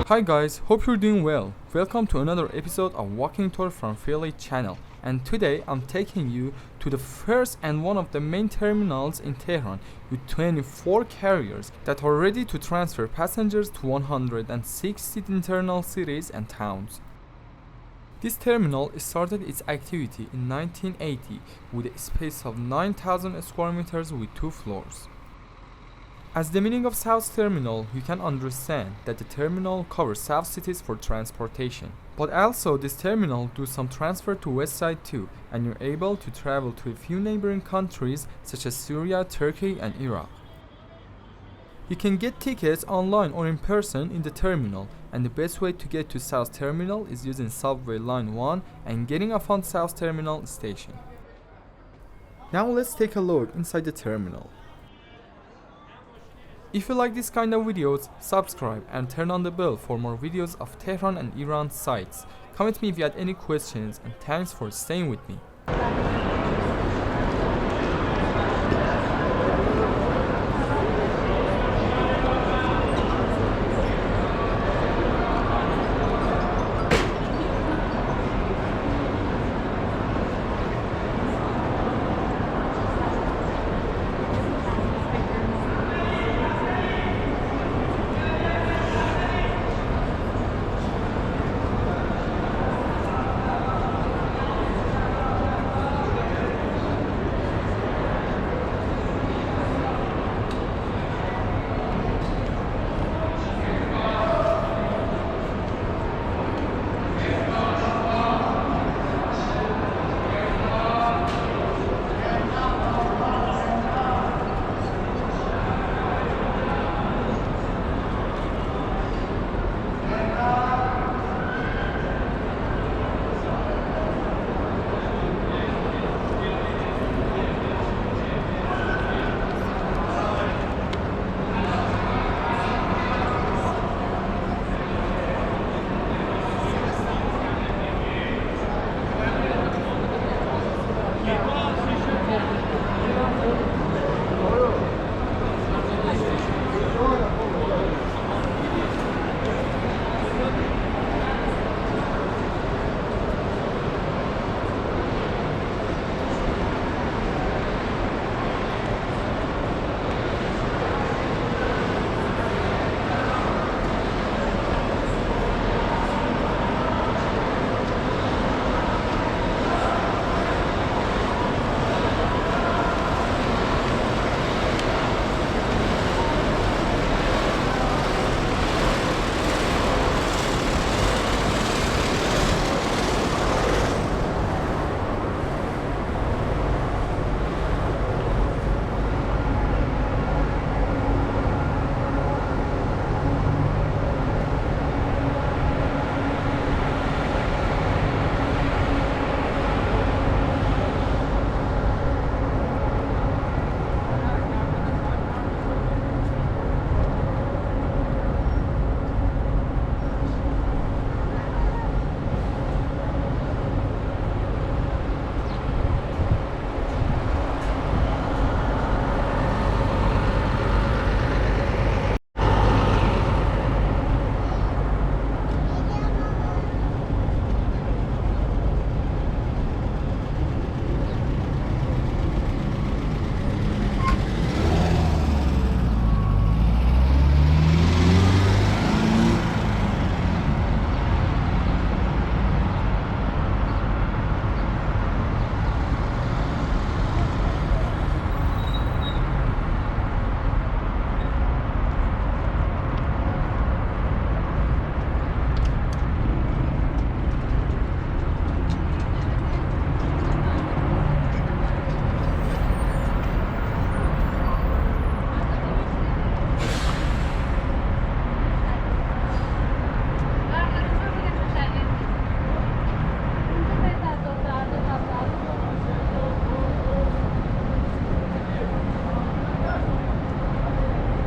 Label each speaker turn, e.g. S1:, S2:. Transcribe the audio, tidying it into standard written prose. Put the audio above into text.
S1: Hi guys, hope you're doing well. Welcome to another episode of Walking Tour from Philly channel. And today I'm taking you to the first and one of the main terminals in Tehran with 24 carriers that are ready to transfer passengers to 160 internal cities and towns. This terminal started its activity in 1980 with a space of 9,000 square meters with 2 floors. As the meaning of South Terminal, you can understand that the terminal covers South cities for transportation. But also this terminal does some transfer to West Side too, and you're able to travel to a few neighboring countries such as Syria, Turkey and Iraq. You can get tickets online or in person in the terminal, and the best way to get to South Terminal is using subway line 1 and getting off on South Terminal station. Now let's take a look inside the terminal. If you like this kind of videos, subscribe and turn on the bell for more videos of Tehran and Iran sites. Comment me if you had any questions, and thanks for staying with me.